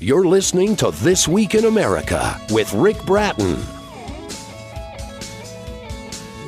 You're listening to This Week in America with Rick Bratton.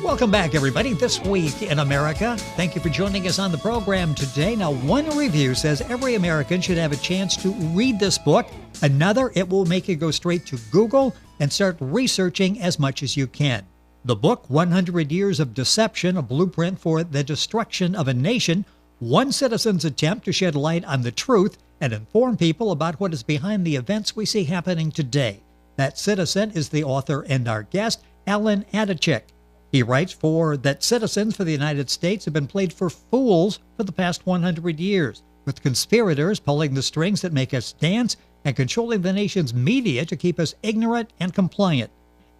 Welcome back, everybody. This Week in America. Thank you for joining us on the program today. Now, one review says every American should have a chance to read this book. Another, it will make you go straight to Google and start researching as much as you can. The book, 100 Years of Deception, a blueprint for the destruction of a nation, one citizen's attempt to shed light on the truth and inform people about what is behind the events we see happening today. That citizen is the author and our guest, Alan Adaschik. He writes that citizens for the United States have been played for fools for the past 100 years, with conspirators pulling the strings that make us dance and controlling the nation's media to keep us ignorant and compliant.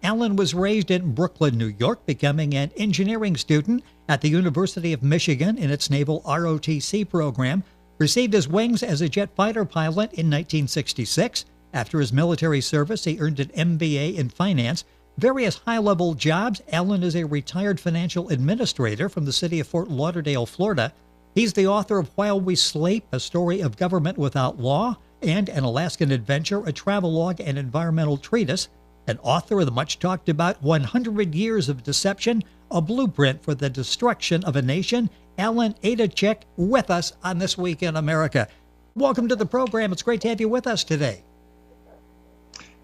Alan was raised in Brooklyn, New York, becoming an engineering student at the University of Michigan in its naval ROTC program, received his wings as a jet fighter pilot in 1966. After his military service, he earned an MBA in finance. Various high-level jobs. Alan is a retired financial administrator from the city of Fort Lauderdale, Florida. He's the author of While We Sleep, A Story of Government Without Law, and An Alaskan Adventure, a travelogue and environmental treatise. An author of the much-talked-about 100 Years of Deception, a blueprint for the destruction of a nation. Alan Adaschik with us on This Week in America. Welcome to the program. It's great to have you with us today.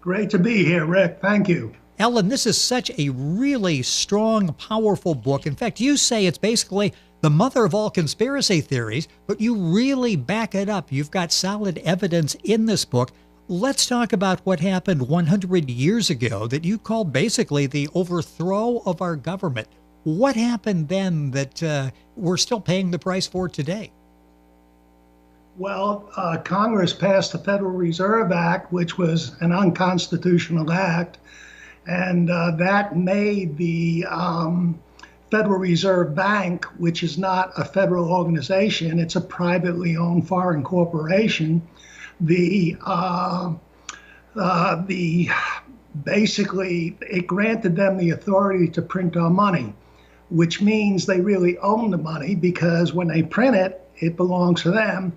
Great to be here, Rick. Thank you. Alan, this is such a really strong, powerful book. In fact, you say it's basically the mother of all conspiracy theories, but you really back it up. You've got solid evidence in this book. Let's talk about what happened 100 years ago that you called basically the overthrow of our government. What happened then that we're still paying the price for today? Well, Congress passed the Federal Reserve Act, which was an unconstitutional act, and that made the Federal Reserve Bank, which is not a federal organization, it's a privately owned foreign corporation, basically it granted them the authority to print our money, which means they really own the money, because when they print it, it belongs to them,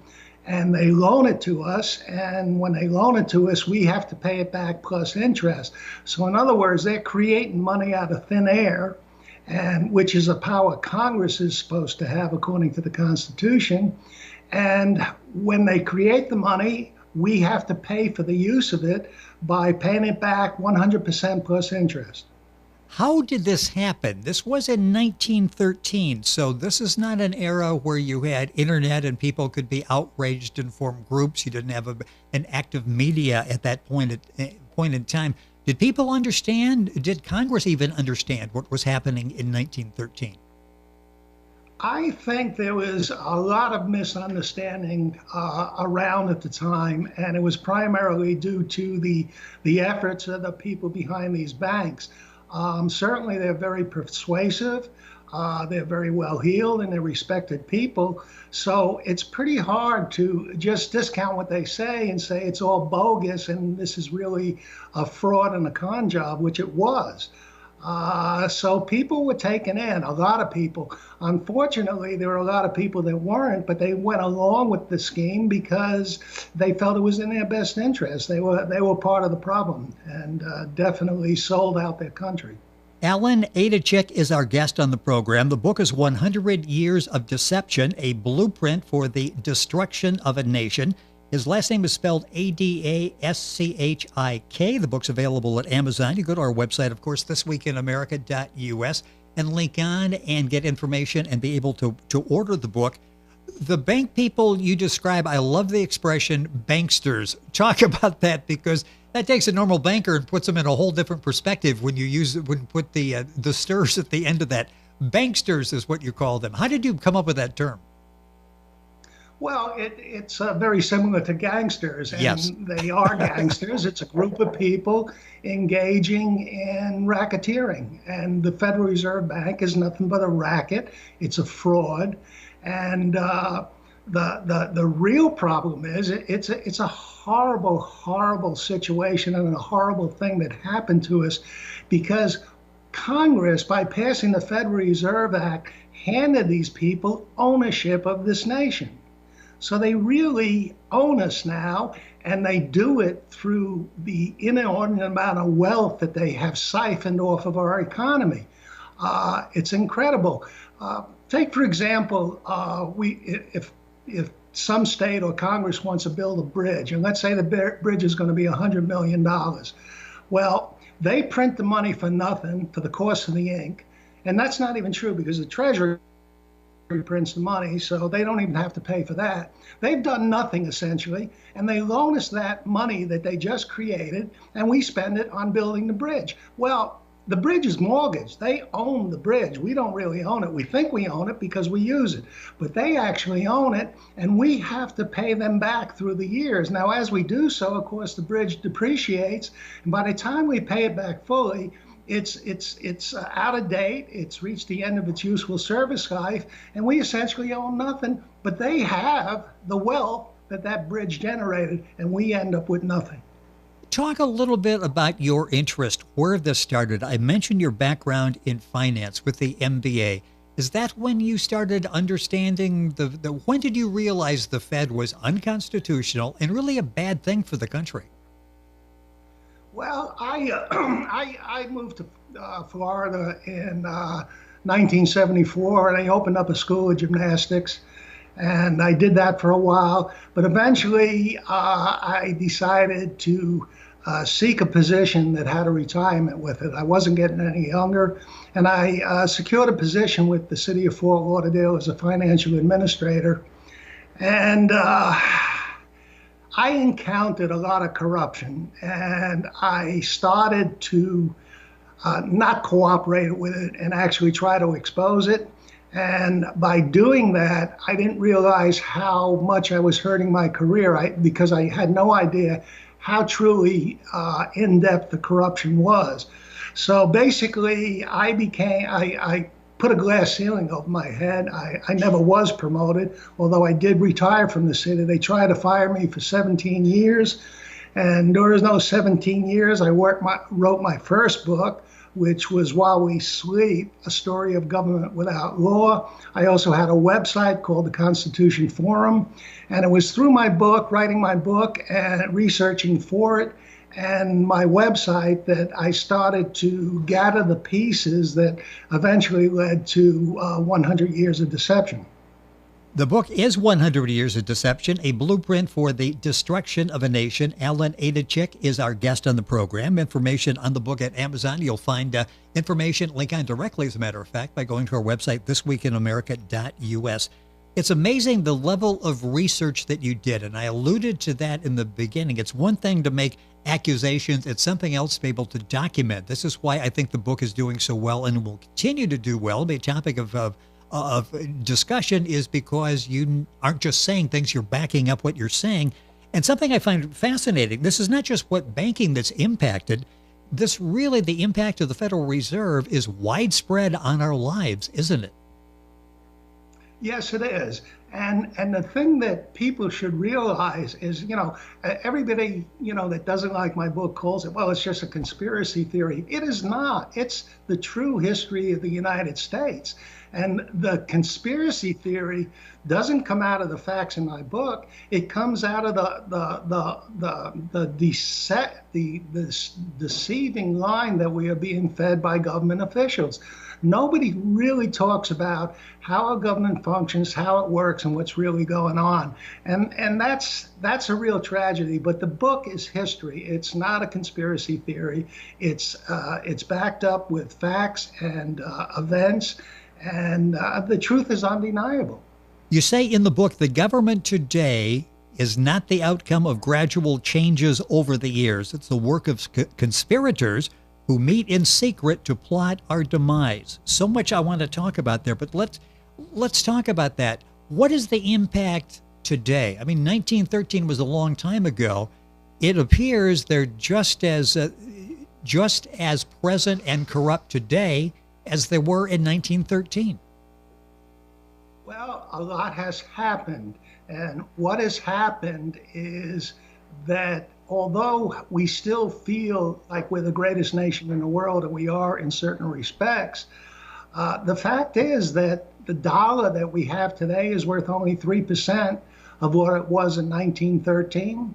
and they loan it to us, and when they loan it to us, we have to pay it back plus interest. So in other words, they're creating money out of thin air, and which is a power Congress is supposed to have according to the Constitution. And when they create the money, we have to pay for the use of it by paying it back 100% plus interest. How did this happen? This was in 1913, so this is not an era where you had internet and people could be outraged and form groups. You didn't have an active media at that point in time. Did people understand? Did Congress even understand what was happening in 1913? I think there was a lot of misunderstanding around at the time, and it was primarily due to the efforts of the people behind these banks. Certainly, they're very persuasive, they're very well-heeled, and they're respected people. So it's pretty hard to just discount what they say and say it's all bogus and this is really a fraud and a con job, which it was. So people were taken in, a lot of people. Unfortunately, there were a lot of people that weren't, but they went along with the scheme because they felt it was in their best interest. They were part of the problem and definitely sold out their country. Alan Adaschik is our guest on the program. The book is 100 Years of Deception, a blueprint for the destruction of a nation. His last name is spelled Adaschik. The book's available at Amazon. You go to our website, of course, thisweekinamerica.us, and link on and get information and be able to order the book. The bank people you describe, I love the expression banksters. Talk about that, because that takes a normal banker and puts them in a whole different perspective when you put the sters at the end of that. Banksters is what you call them. How did you come up with that term? Well, it's very similar to gangsters, and yes. They are gangsters. It's a group of people engaging in racketeering, and the Federal Reserve Bank is nothing but a racket. It's a fraud, and the real problem is it's a horrible, horrible situation and a horrible thing that happened to us, because Congress, by passing the Federal Reserve Act, handed these people ownership of this nation. So they really own us now, And they do it through the inordinate amount of wealth that they have siphoned off of our economy. It's incredible. Take, for example, if some state or Congress wants to build a bridge, and let's say the bridge is going to be $100 million. Well, they print the money for nothing, for the cost of the ink. And that's not even true, because the Treasury prints the money, so they don't even have to pay for that. They've done nothing, essentially, and they loan us that money that they just created, and we spend it on building the bridge. Well, the bridge is mortgaged. They own the bridge. We don't really own it. We think we own it because we use it, but they actually own it, and we have to pay them back through the years. Now, as we do so, of course, the bridge depreciates, and by the time we pay it back fully, it's out of date. It's reached the end of its useful service life, and we essentially own nothing. But they have the wealth that bridge generated, and we end up with nothing. Talk a little bit about your interest, where this started. I mentioned your background in finance with the MBA. Is that when you started understanding when did you realize the Fed was unconstitutional and really a bad thing for the country? Well, I moved to Florida in 1974, and I opened up a school of gymnastics, and I did that for a while. But eventually, I decided to seek a position that had a retirement with it. I wasn't getting any younger, and I secured a position with the city of Fort Lauderdale as a financial administrator. And I encountered a lot of corruption, and I started to not cooperate with it and actually try to expose it. And by doing that, I didn't realize how much I was hurting my career because I had no idea how truly in-depth the corruption was. So basically, I put a glass ceiling over my head. I never was promoted, although I did retire from the city. They tried to fire me for 17 years. And during those 17 years, I wrote my first book, which was While We Sleep, A Story of Government Without Law. I also had a website called the Constitution Forum. And it was through my book, writing my book and researching for it, and my website that I started to gather the pieces that eventually led to 100 Years of Deception. The book is 100 Years of Deception, a blueprint for the destruction of a nation. Alan Adaschik is our guest on the program. Information on the book at Amazon. You'll find information, link on directly, as a matter of fact, by going to our website, thisweekinamerica.us. It's amazing the level of research that you did, and I alluded to that in the beginning. It's one thing to make accusations. It's something else to be able to document. This is why I think the book is doing so well and will continue to do well. The topic of discussion is because you aren't just saying things, you're backing up what you're saying. And something I find fascinating, this is not just what banking that's impacted. This really, the impact of the Federal Reserve is widespread on our lives, isn't it? Yes, it is. And the thing that people should realize is, everybody, that doesn't like my book calls it, well, it's just a conspiracy theory. It is not. It's the true history of the United States. And the conspiracy theory doesn't come out of the facts in my book. It comes out of the deceiving line that we are being fed by government officials. Nobody really talks about how our government functions, how it works, and what's really going on. And that's a real tragedy. But the book is history. It's not a conspiracy theory. It's backed up with facts and events, and the truth is undeniable. You say in the book, the government today is not the outcome of gradual changes over the years. It's the work of conspirators who meet in secret to plot our demise. So much I want to talk about there, but let's talk about that. What is the impact today? I mean, 1913 was a long time ago. It appears they're just as present and corrupt today as they were in 1913. Well, a lot has happened. And what has happened is that although we still feel like we're the greatest nation in the world, and we are in certain respects, the fact is that the dollar that we have today is worth only 3% of what it was in 1913.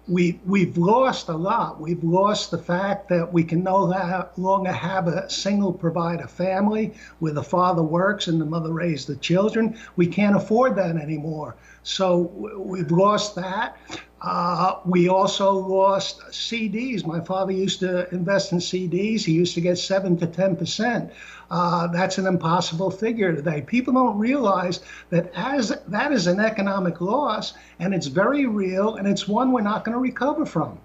We've lost a lot. We've lost the fact that we can no longer have a single provider family where the father works and the mother raised the children. We can't afford that anymore. So we've lost that. We also lost CDs. My father used to invest in CDs. He used to get 7 to 10%. That's an impossible figure today. People don't realize that that is an economic loss, and it's very real, and it's one we're not going to recover from.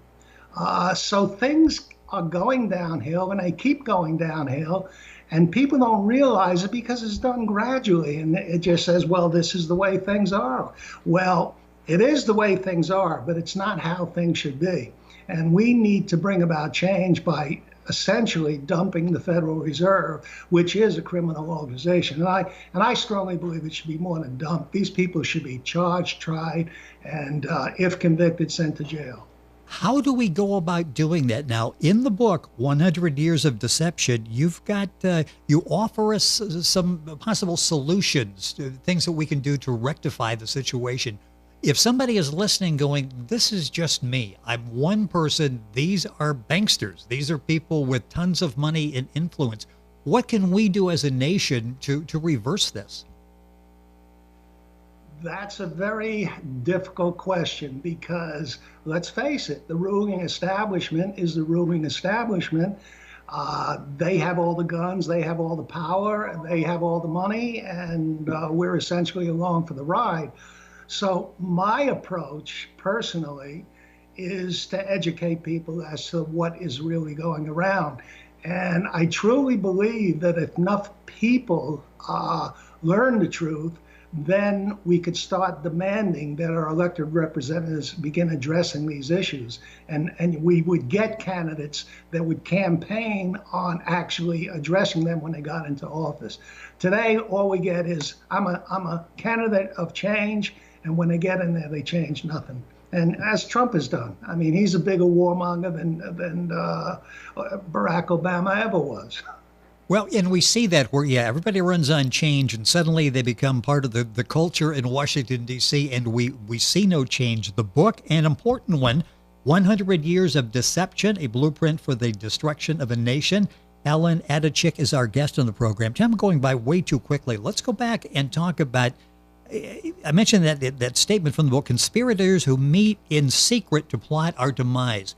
So things are going downhill, and they keep going downhill, and people don't realize it because it's done gradually, and it just says, well, this is the way things are. Well, it is the way things are, but it's not how things should be. And we need to bring about change by essentially dumping the Federal Reserve, which is a criminal organization. And I strongly believe it should be more than dumped. These people should be charged, tried, and if convicted, sent to jail. How do we go about doing that? Now, in the book, 100 Years of Deception, you've got, you offer us some possible solutions, things that we can do to rectify the situation. If somebody is listening going, this is just me, I'm one person, these are banksters, these are people with tons of money and influence, what can we do as a nation to reverse this? That's a very difficult question because, let's face it, the ruling establishment is the ruling establishment. They have all the guns, they have all the power, they have all the money, and we're essentially along for the ride. So my approach, personally, is to educate people as to what is really going around. And I truly believe that if enough people learn the truth, then we could start demanding that our elected representatives begin addressing these issues. And we would get candidates that would campaign on actually addressing them when they got into office. Today, all we get is, I'm a candidate of change, and when they get in there, they change nothing. And as Trump has done, I mean, he's a bigger warmonger than Barack Obama ever was. Well, and we see that where, yeah, everybody runs on change, and suddenly they become part of the culture in Washington, D.C., and we see no change. The book, an important one, 100 Years of Deception, a blueprint for the destruction of a nation. Alan Adaschik is our guest on the program. Time going by way too quickly. Let's go back and talk about, I mentioned that statement from the book, conspirators who meet in secret to plot our demise.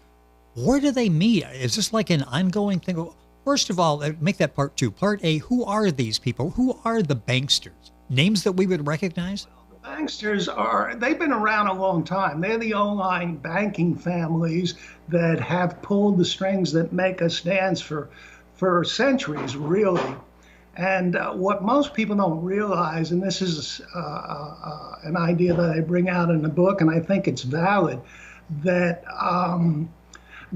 Where do they meet? Is this like an ongoing thing? First of all, make that part two. Part A, who are these people? Who are the banksters? Names that we would recognize? Well, the banksters they've been around a long time. They're the online banking families that have pulled the strings that make us dance for centuries, really. And what most people don't realize, and this is an idea that I bring out in the book, and I think it's valid, that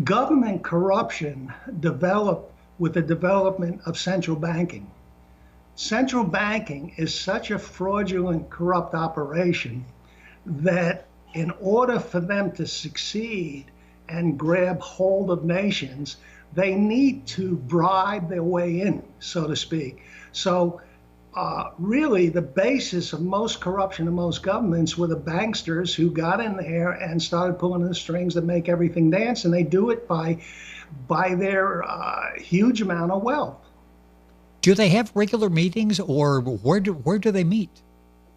government corruption developed with the development of central banking. Central banking is such a fraudulent, corrupt operation that in order for them to succeed and grab hold of nations, they need to bribe their way in, so to speak. So really the basis of most corruption in most governments were the banksters who got in there and started pulling the strings that make everything dance, and they do it by their huge amount of wealth. Do they have regular meetings, or where do they meet?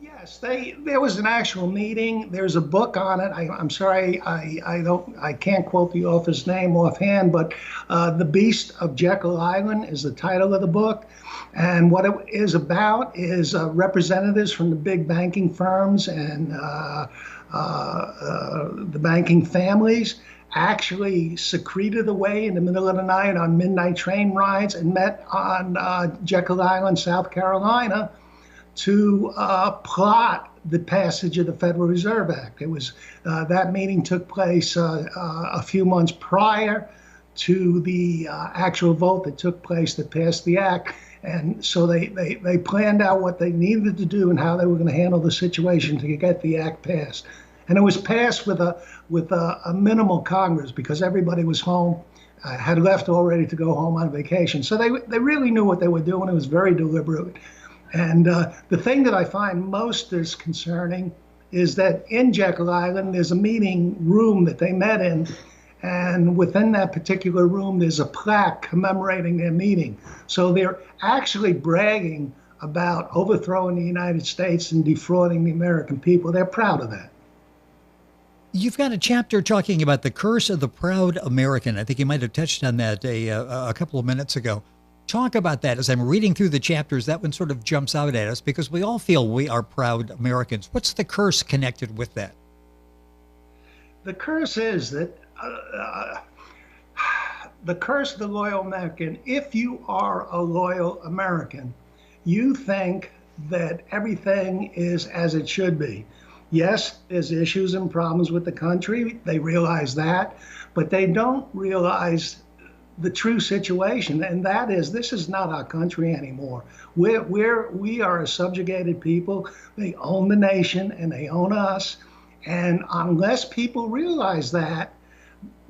Yes, there was an actual meeting. There's a book on it. I'm sorry, I can't quote the author's name offhand, but The Beast of Jekyll Island is the title of the book. And what it is about is representatives from the big banking firms and the banking families actually secreted away in the middle of the night on midnight train rides and met on Jekyll Island, South Carolina, to plot the passage of the Federal Reserve Act. It was that meeting took place a few months prior to the actual vote that took place that passed the act. And so they planned out what they needed to do and how they were going to handle the situation to get the act passed. And it was passed with a minimal Congress because everybody was home, had left already to go home on vacation. So they really knew what they were doing. It was very deliberate. And the thing that I find most disconcerting is that in Jekyll Island, there's a meeting room that they met in, and within that particular room, there's a plaque commemorating their meeting. So they're actually bragging about overthrowing the United States and defrauding the American people. They're proud of that. You've got a chapter talking about the curse of the proud American. I think you might have touched on that a couple of minutes ago. Talk about that. As I'm reading through the chapters, that one sort of jumps out at us because we all feel we are proud Americans. What's the curse connected with that? The curse is that the curse of the loyal American, if you are a loyal American, you think that everything is as it should be. Yes, there's issues and problems with the country. They realize that, but they don't realize the true situation, and that is this is not our country anymore. We are a subjugated people. They own the nation and they own us, and unless people realize that,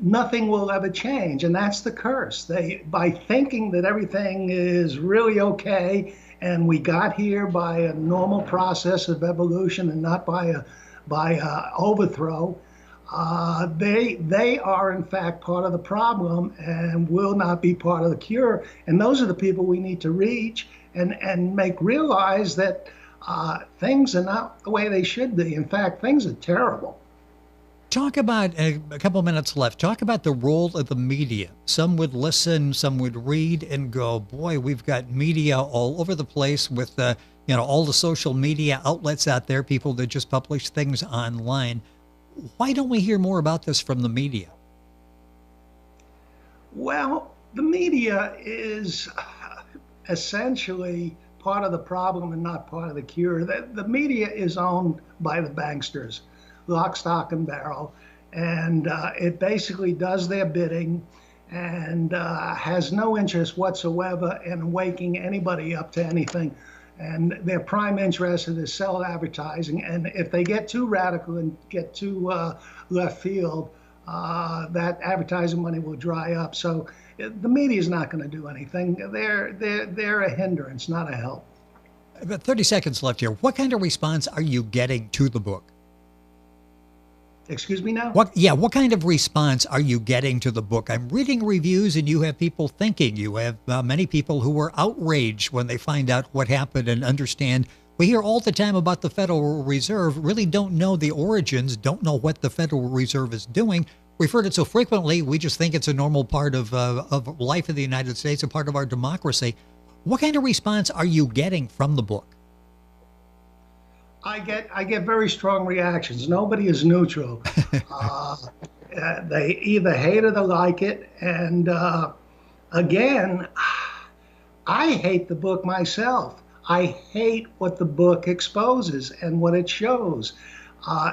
nothing will ever change, and that's the curse. By thinking that everything is really okay and we got here by a normal process of evolution and not by overthrow, they are in fact part of the problem and will not be part of the cure. And those are the people we need to reach and make realize that things are not the way they should be. In fact, things are terrible. Talk about, a couple minutes left, talk about the role of the media. Some would listen, some would read and go, boy, we've got media all over the place with all the social media outlets out there, people that just publish things online. Why don't we hear more about this from the media? Well, the media is essentially part of the problem and not part of the cure. The media is owned by the banksters, lock, stock, and barrel, and it basically does their bidding and has no interest whatsoever in waking anybody up to anything. And their prime interest is to sell advertising. And if they get too radical and get too left field, that advertising money will dry up. So the media is not going to do anything. They're a hindrance, not a help. About 30 seconds left here. What kind of response are you getting to the book? Excuse me now? What kind of response are you getting to the book? I'm reading reviews and you have people thinking. You have many people who were outraged when they find out what happened and understand. We hear all the time about the Federal Reserve, really don't know the origins, don't know what the Federal Reserve is doing. We've heard it so frequently, we just think it's a normal part of life in the United States, a part of our democracy. What kind of response are you getting from the book? I get very strong reactions. Nobody is neutral. They either hate or they like it. And again, I hate the book myself. I hate what the book exposes and what it shows.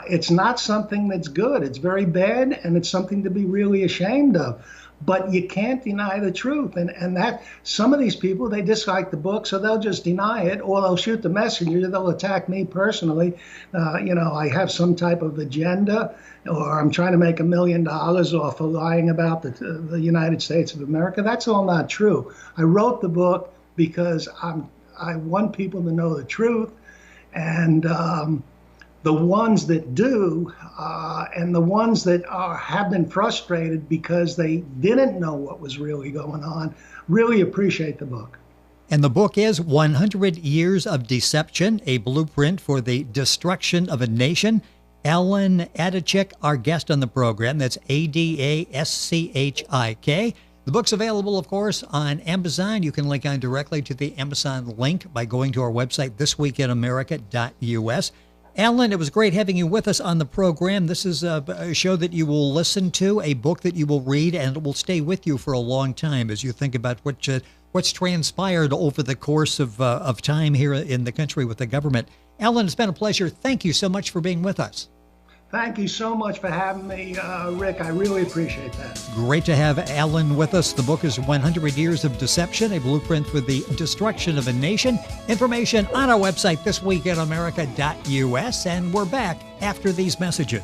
It's not something that's good. It's very bad, and it's something to be really ashamed of. But you can't deny the truth. And that some of these people, they dislike the book, so they'll just deny it, or they'll shoot the messenger. They'll attack me personally. I have some type of agenda, or I'm trying to make $1 million off of lying about the United States of America. That's all not true. I wrote the book because I want people to know the truth. And the ones that do, and the ones that have been frustrated because they didn't know what was really going on, really appreciate the book. And the book is 100 Years of Deception, a blueprint for the destruction of a nation. Alan Adaschik, our guest on the program. That's Adaschik. The book's available, of course, on Amazon. You can link on directly to the Amazon link by going to our website, thisweekinamerica.us. Alan, it was great having you with us on the program. This is a show that you will listen to, a book that you will read, and it will stay with you for a long time as you think about what's transpired over the course of time here in the country with the government. Alan, it's been a pleasure. Thank you so much for being with us. Thank you so much for having me, Rick. I really appreciate that. Great to have Alan with us. The book is 100 Years of Deception, a blueprint for the destruction of a nation. Information on our website, thisweekinamerica.us, and we're back after these messages.